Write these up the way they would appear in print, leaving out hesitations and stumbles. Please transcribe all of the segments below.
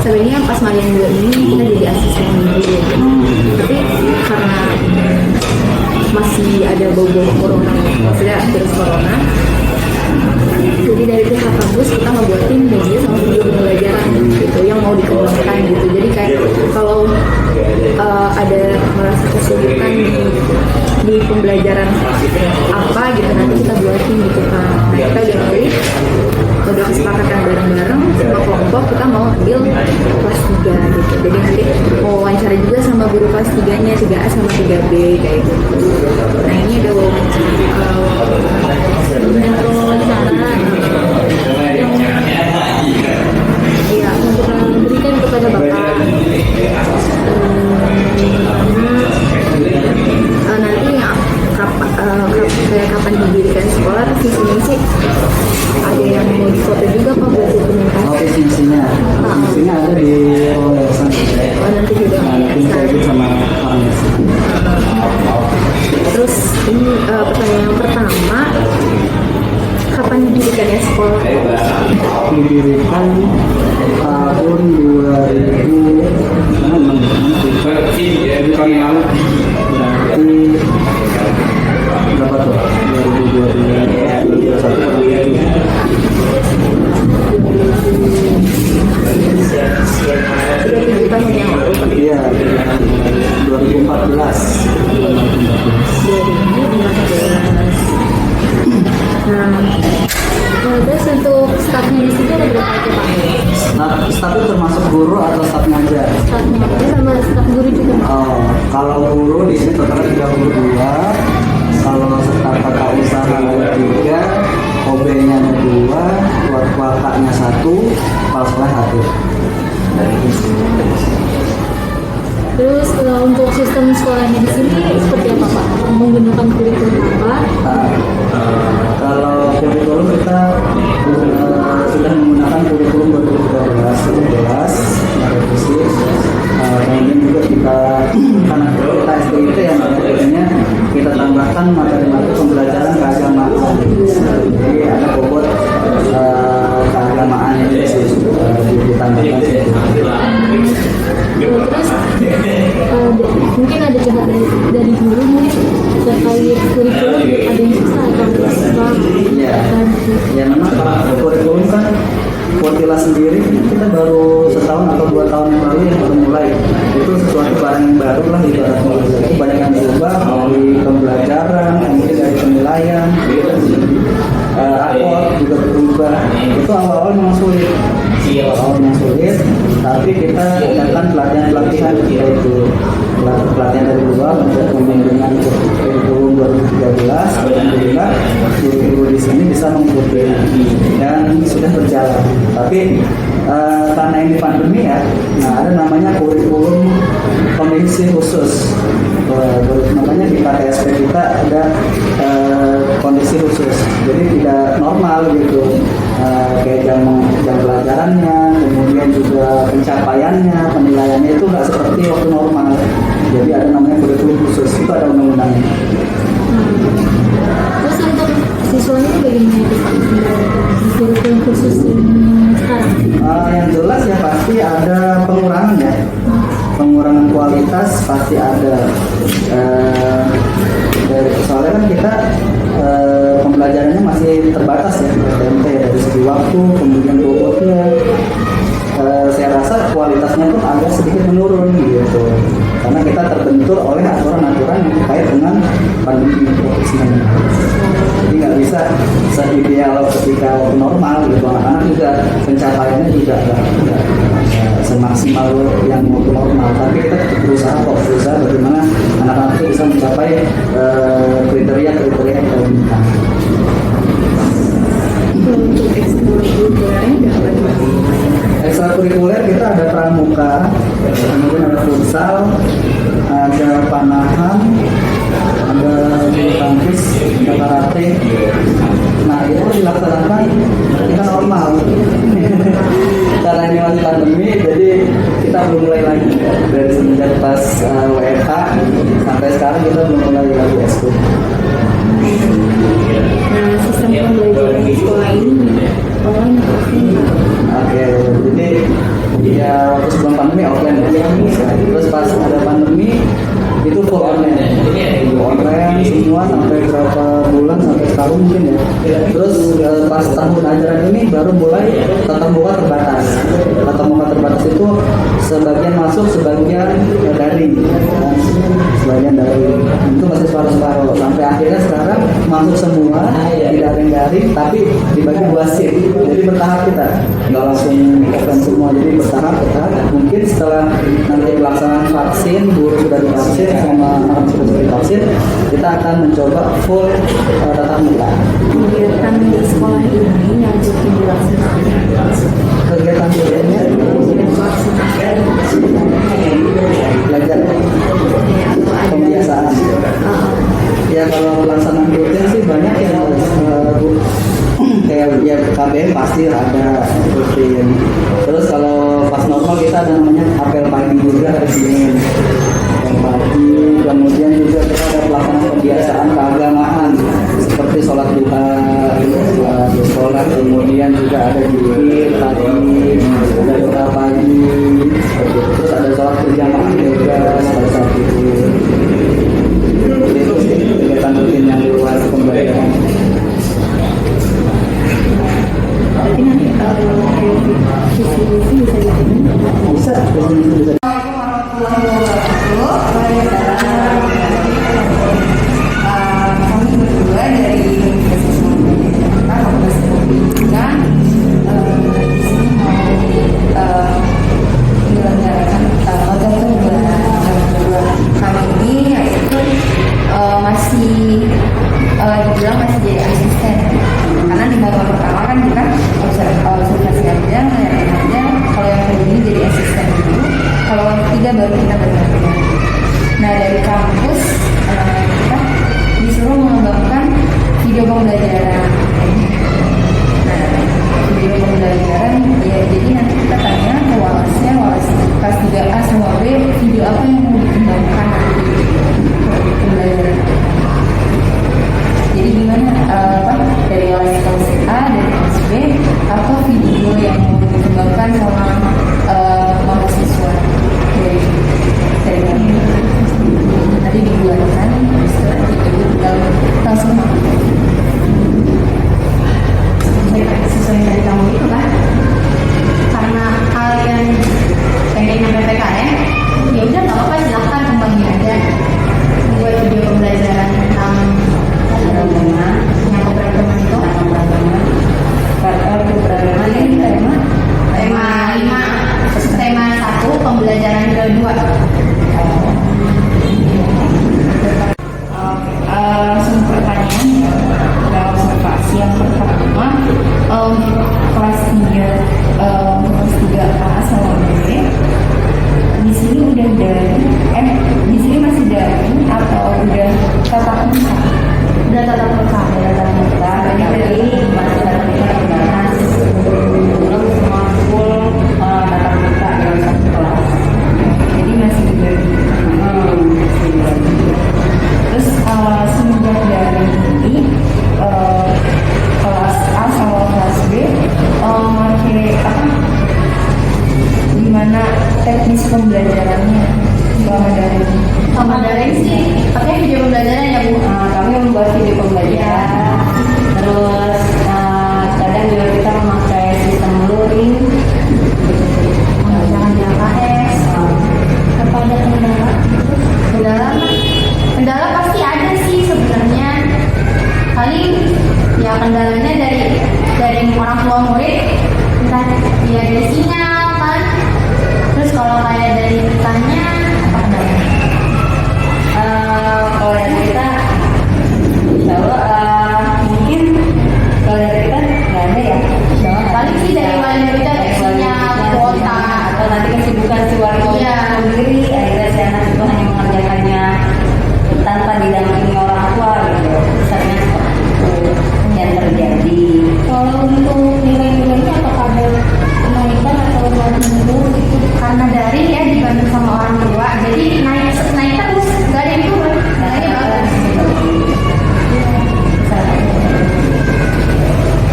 sebenarnya pas magang 2 ini kita jadi asisten dulu, tapi karena masih ada bau-bau corona, maksudnya virus corona, jadi dari pihak kampus kita ngebuatin media sama video pembelajaran gitu yang mau dikembangkan gitu. Jadi kayak kalau ada merasa kesulitan di pembelajaran apa gitu, nanti kita buatin gitu kan. Kita udah kesepakatan bareng-bareng sama kelompok, kita mau ambil kelas 3 gitu. Jadi nanti mau wawancara juga sama guru kelas 3-nya, 3A sama 3B kayak gitu. Nah ini ada wawancara iya untuk memberikan kepada Bapak nanti kayak kapan didirikan sekolah, visi misi ada yang mau difoto juga Pak buat dokumentasi. Oke, misinya ada di yayasan. Nanti juga nanti saya sama orang yayasan. Terus ini pertanyaan yang pertama, kapan didirikannya sekolah? Didirikan tahun 2000 berarti berapa tuh? 7 tahun yang lalu. Iya, 2014. Nah, terus untuk stafnya di situ ada berapa aja Pak? Staf itu termasuk guru atau staf ngajar? Stafnya sama staf guru juga Pak? Oh, kalau guru di sini totalnya 32. Kalau staf tata usaha ada 3, OB-nya ada 2, wakaknya 1, kepala sekolah 1. Terus untuk sistem sekolahnya di sini seperti apa Pak? Menggunakan kurikulum apa? Kalau kurikulum kita sudah menggunakan kurikulum 2013 revisi. Kemudian juga kita karena kita STIP yang akhirnya kita tambahkan materi-materi pembelajaran keagamaan. Jadi ada bobot keagamaan yang ditambahkan. Terus mungkin ada pihak dari guru mungkin terkait kurikulum ada yang susah atau susah? Ya memang kurikulum kan Fortila sendiri kita baru setahun atau 2 tahun yang lalu yang baru mulai. Itu sesuatu barang yang baru lah ibaratnya. Itu banyak yang berubah dari pembelajaran, kemudian dari penilaian, rapor juga berubah. Itu awal-awal memang sulit. Tapi kita adakan pelatihan yaitu pelatihan dari luar kemudian dengan kurikulum 2013 alhamdulillah guru-guru di sini bisa mengikuti dan sudah berjalan. Tapi karena ini pandemi ya, nah ada namanya kurikulum kondisi khusus. Makanya di KTSP kita ada kondisi khusus, jadi tidak normal gitu. Kayak jam pelajarannya, kemudian juga pencapaiannya, penilaiannya itu nggak seperti waktu normal. Jadi ada namanya kurikulum khusus, itu ada undang-undangnya. Terus untuk siswanya bagaimana itu Pak? Kurikulum khusus sekarang? Yang jelas ya pasti ada pengurangan ya. Pengurangan kualitas pasti ada. Soalnya kan kita pembelajarannya masih terbatas ya, dari segi waktu, kemudian bobotnya. Saya rasa kualitasnya pun agak sedikit menurun gitu, karena kita terbentur oleh aturan-aturan yang terkait dengan pandemi COVID-19. Jadi nggak bisa seideal ketika normal gitu. Anak-anak juga pencapaiannya juga nggak semaksimal yang waktu normal. Tapi kita tetap berusaha bagaimana anak-anak itu bisa mencapai kriteria yang kita inginkan. Untuk ekstrakurikulernya apa nih? Ekstrakurikuler kita ada pramuka, kemudian ada futsal, ada panahan, ada bulu tangkis, ada karate. Nah itu dilaksanakan kita normal. Karena ini masih pandemi, jadi kita belum mulai lagi dari semenjak pas WFH sampai sekarang kita belum mulai lagi eskul. Nah, sistem pembelajaran di sekolah ini online atau offline? Oke, jadi ya full online semua sampai berapa bulan, sampai setahun mungkin ya. Terus pas tahun ajaran ini baru mulai tatap muka terbatas. Tatap muka terbatas itu sebagian masuk, sebagian daring, sebagian daring. Itu masih separuh-separuh. Sampai akhirnya sekarang masuk semua di daring-daring, tapi dibagi 2 shift. Jadi bertahap kita, nggak langsung offline semua. Jadi bertahap. Mungkin setelah nanti pelaksanaan vaksin, guru sudah divaksin sama anak sudah divaksin, kita akan mencoba full tatap muka. Kegiatan di sekolah ini yang rutin dilaksanakan. Kegiatan lainnya belajar pembiasaan. Ya kalau pelaksanaan rutin sih banyak yang kayak ya KBM pasti ada rutin. Terus kalau pas normal kita ada namanya apel pagi juga hari Senin. Apel pagi, kemudian juga kita ada pelaksanaan pembiasaan keagamaan seperti sholat duha, sholat, kemudian juga ada zikir pagi, ada doa pagi, terus ada sholat berjamaah juga pada saat itu. Itu sih kegiatan rutin yang di luar pembelajaran. Tapi nanti visi-visi bisa dibikin. Bisa. Kami berdua dari Universitas Fakultas Pendidikan di sini mau menyelenggarakan kegiatan kedua kami ini, yaitu masih dibilang masih jadi asisten, karena di tahun pertama kan kita observasi aja, ngeliatin aja. Kalau yang kedua ini jadi asisten dulu, kalau yang ketiga baru kita bergantian. Nah, dari kampus kita disuruh mengembangkan video pembelajaran. Nah, video pembelajaran ya, jadi nanti kita tanya ke walasnya, walas kelas 3A sama B, video apa yang mau dikembangkan untuk pembelajaran. Jadi gimana dari walas kelas A, dari kelas B, apa video yang mau dikembangkan sama mahasiswa dari kami. Nanti dibuatkan, setelah itu langsung sesuai dari kamu itu kan, karena kalian pengen nyampe PKN, ya udah nggak apa-apa, silahkan kembangin aja buat video pembelajaran tentang yang keberagaman itu, keberagaman ini tema 1 pembelajaran kedua. Langsung pertanyaan ya, ada observasi yang pertama, kelas 3A sama B di sini udah di sini masih daring atau udah tatap muka? Udah tatap muka. Jadi masih tatap muka dibahas belum semua full tatap muka dalam satu kelas. Jadi masih dibagi. Terus semenjak daring ini kelas A sama kelas B pakai gimana teknis pembelajarannya selama daring? Selama daring sih pakai video pembelajaran ya Bu. Kami membuat video pembelajaran. Terus kadang juga kita memakai sistem luring, menggunakan LKS. Apa ada kendala? Kendala pasti ada sih sebenarnya. Paling ya kendalanya dari orang tua murid, entah dia ada sinyal kan. Terus kalau kayak dari kitanya apa kendalanya? Kalau dari kita, insya Allah mungkin kalau dari kita nggak ada ya. Paling sih dari wali kita sinyal, kuota, atau nanti kesibukan si wali sendiri. Akhirnya si anak itu hanya mengerjakannya tanpa didampingi orang tua gitu. Misalnya seperti itu yang terjadi. Kalau untuk nilai-nilainya apakah ada kenaikan atau menurun itu karena dari ya dibantu sama orang tua, jadi naik terus, nggak ada yang turun, nilainya bagus.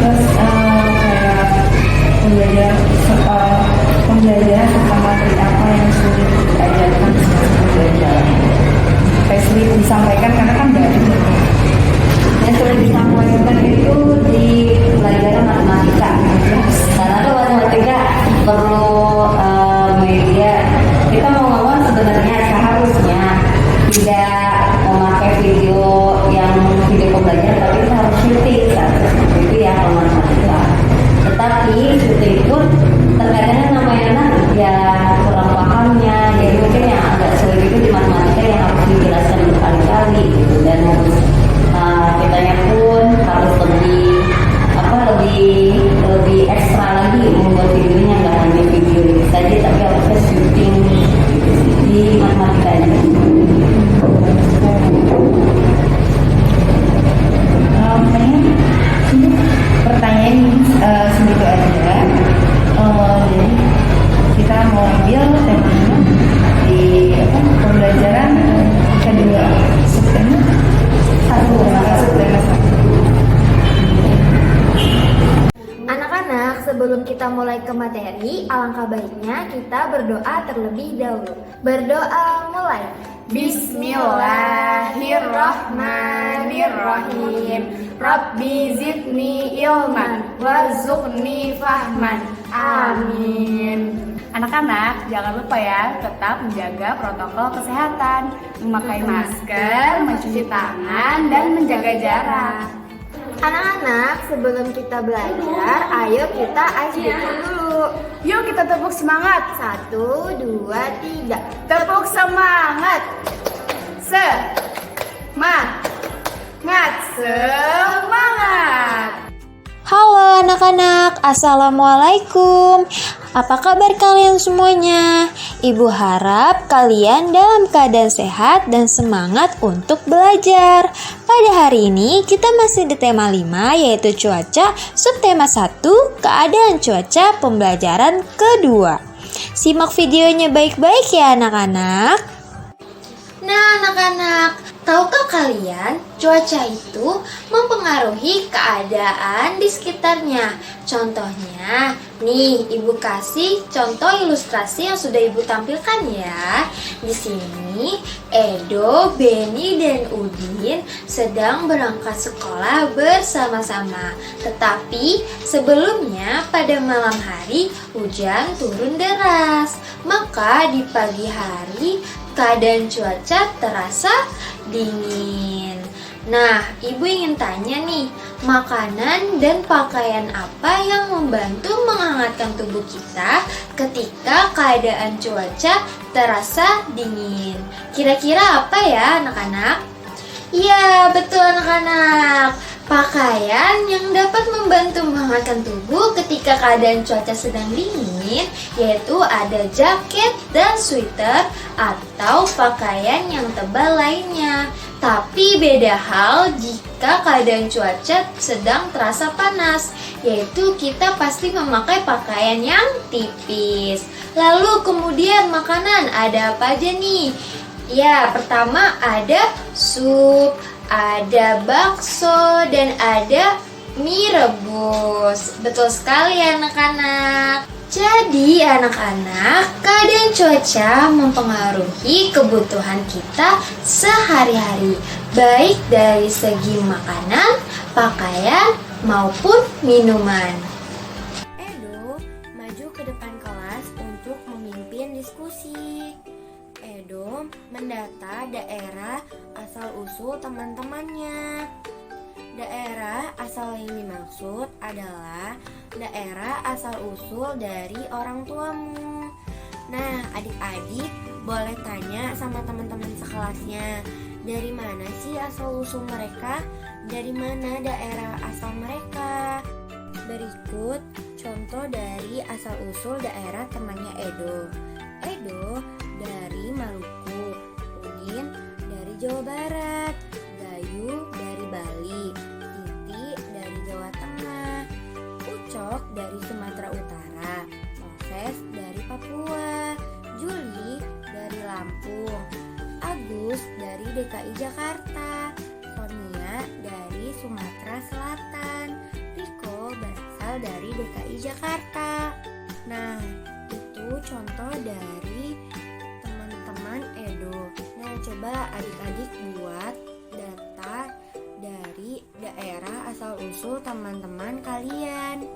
Terus kayak pembelajaran tentang materi apa yang sulit diajarkan selama pembelajaran. Sampai sebelum kita mulai ke materi, alangkah baiknya kita berdoa terlebih dahulu. Berdoa mulai. Bismillahirrahmanirrahim. Rabbi zidni ilman warzuqni fahman. Amin. Anak-anak, jangan lupa ya, tetap menjaga protokol kesehatan, memakai masker, mencuci tangan, dan menjaga jarak. Anak-anak, sebelum kita belajar, ayo kita ice breaking dulu. Yuk kita tepuk semangat. 1, 2, 3. Tepuk semangat. Semangat. Halo anak-anak, Assalamualaikum. Apa kabar kalian semuanya? Ibu harap kalian dalam keadaan sehat dan semangat untuk belajar. Pada hari ini kita masih di tema 5 yaitu cuaca, subtema 1, keadaan cuaca pembelajaran kedua. Simak videonya baik-baik ya anak-anak. Nah anak-anak, tahukah kalian cuaca itu mempengaruhi keadaan di sekitarnya? Contohnya, nih Ibu kasih contoh ilustrasi yang sudah Ibu tampilkan ya. Di sini Edo, Beni, dan Udin sedang berangkat sekolah bersama-sama. Tetapi sebelumnya pada malam hari hujan turun deras. Maka di pagi hari keadaan cuaca terasa dingin. Nah, Ibu ingin tanya nih, makanan dan pakaian apa yang membantu menghangatkan tubuh kita ketika keadaan cuaca terasa dingin? Kira-kira apa ya anak-anak? Iya, betul anak-anak. Pakaian yang dapat membantu menghangatkan tubuh ketika keadaan cuaca sedang dingin yaitu ada jaket dan sweater atau pakaian yang tebal lainnya. Tapi beda hal jika keadaan cuaca sedang terasa panas, yaitu kita pasti memakai pakaian yang tipis. Lalu kemudian makanan ada apa aja nih? Ya, pertama ada sup, ada bakso, dan ada mie rebus. Betul sekali anak-anak. Jadi anak-anak, keadaan cuaca mempengaruhi kebutuhan kita sehari-hari, baik dari segi makanan, pakaian, maupun minuman. Edo, maju ke depan kelas untuk memimpin diskusi. Edo mendata daerah asal-usul teman-temannya. Daerah asal yang dimaksud adalah daerah asal-usul dari orang tuamu. Nah, adik-adik boleh tanya sama teman-teman sekelasnya, dari mana sih asal-usul mereka? Dari mana daerah asal mereka? Berikut contoh dari asal-usul daerah temannya Edo. Edo dari Maluku, Udin dari Jawa Barat, Gayu dari Bali, Titi dari Jawa Tengah, Ucok dari Sumatera Utara, Moses dari Papua, Juli dari Lampung, Agus dari DKI Jakarta, Sonia dari Sumatera Selatan, Riko berasal dari DKI Jakarta. Nah, itu contoh dari teman-teman Edo. Nah, coba adik-adik buat data dari daerah asal-usul teman-teman kalian.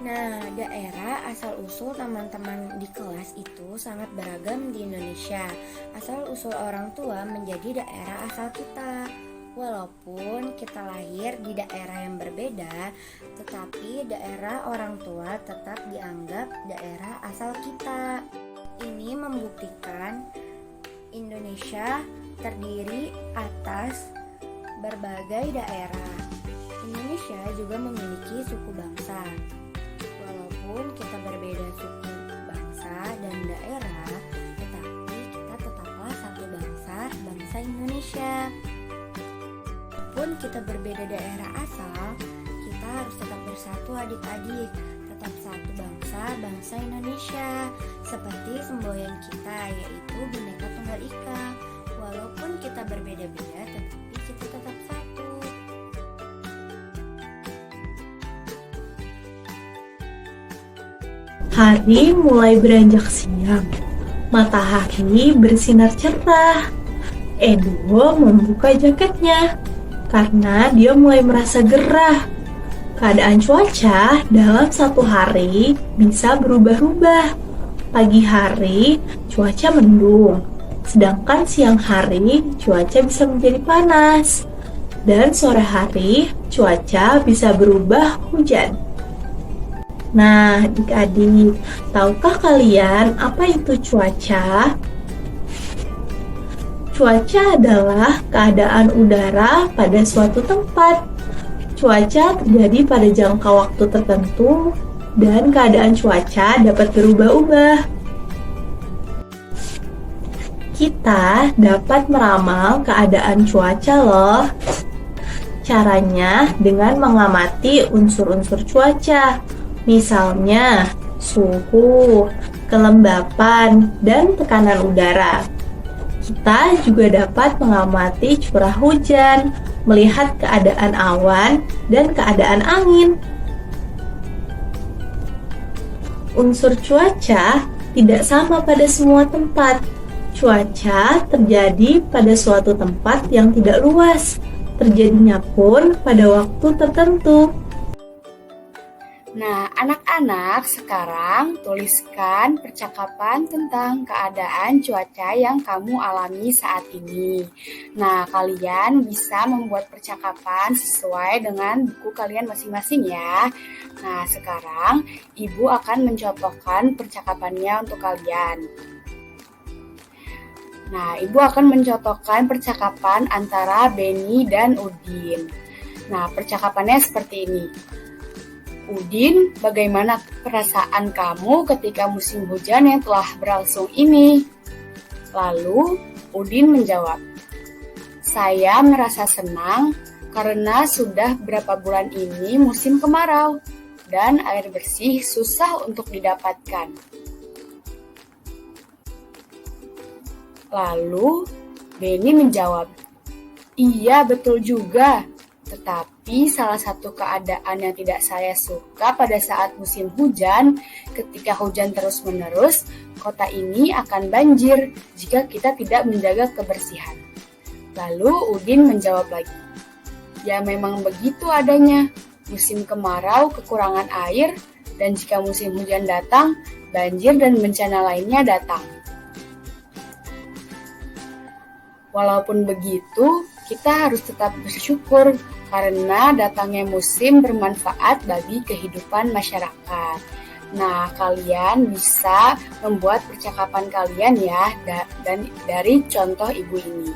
Nah, daerah asal-usul teman-teman di kelas itu sangat beragam di Indonesia. Asal-usul orang tua menjadi daerah asal kita. Walaupun kita lahir di daerah yang berbeda, tetapi daerah orang tua tetap dianggap daerah asal kita. Ini membuktikan Indonesia terdiri atas berbagai daerah. Indonesia juga memiliki suku bangsa. Walaupun kita berbeda suku bangsa dan daerah, tetapi kita tetaplah satu bangsa, bangsa Indonesia. Walaupun kita berbeda daerah asal, kita harus tetap bersatu adik-adik, tetap satu bangsa, bangsa Indonesia. Seperti semboyan kita, yaitu Bhinneka Tunggal Ika. Walaupun kita berbeda-beda, tetapi kita tetap satu. Hari mulai beranjak siang. Matahari bersinar cerah. Edo membuka jaketnya karena dia mulai merasa gerah. Keadaan cuaca dalam satu hari bisa berubah-ubah. Pagi hari cuaca mendung, sedangkan siang hari cuaca bisa menjadi panas. Dan sore hari cuaca bisa berubah hujan. Nah, adik-adik, tahukah kalian apa itu cuaca? Cuaca adalah keadaan udara pada suatu tempat. Cuaca terjadi pada jangka waktu tertentu dan keadaan cuaca dapat berubah-ubah. Kita dapat meramal keadaan cuaca loh. Caranya dengan mengamati unsur-unsur cuaca, misalnya suhu, kelembapan, dan tekanan udara. Kita juga dapat mengamati curah hujan, melihat keadaan awan dan keadaan angin. Unsur cuaca tidak sama pada semua tempat. Cuaca terjadi pada suatu tempat yang tidak luas. Terjadinya pun pada waktu tertentu. Nah, anak-anak sekarang tuliskan percakapan tentang keadaan cuaca yang kamu alami saat ini. Nah, kalian bisa membuat percakapan sesuai dengan buku kalian masing-masing ya. Nah, sekarang Ibu akan mencontohkan percakapannya untuk kalian. Nah, Ibu akan mencontohkan percakapan antara Beni dan Udin. Nah, percakapannya seperti ini. Udin, bagaimana perasaan kamu ketika musim hujan yang telah berlangsung ini? Lalu, Udin menjawab, saya merasa senang karena sudah beberapa bulan ini musim kemarau dan air bersih susah untuk didapatkan. Lalu, Beni menjawab, iya betul juga. Tetapi salah satu keadaan yang tidak saya suka pada saat musim hujan, ketika hujan terus-menerus, kota ini akan banjir jika kita tidak menjaga kebersihan. Lalu Udin menjawab lagi, ya memang begitu adanya, musim kemarau kekurangan air, dan jika musim hujan datang, banjir dan bencana lainnya datang. Walaupun begitu, kita harus tetap bersyukur karena datangnya musim bermanfaat bagi kehidupan masyarakat. Nah, kalian bisa membuat percakapan kalian ya, dan dari contoh ibu ini.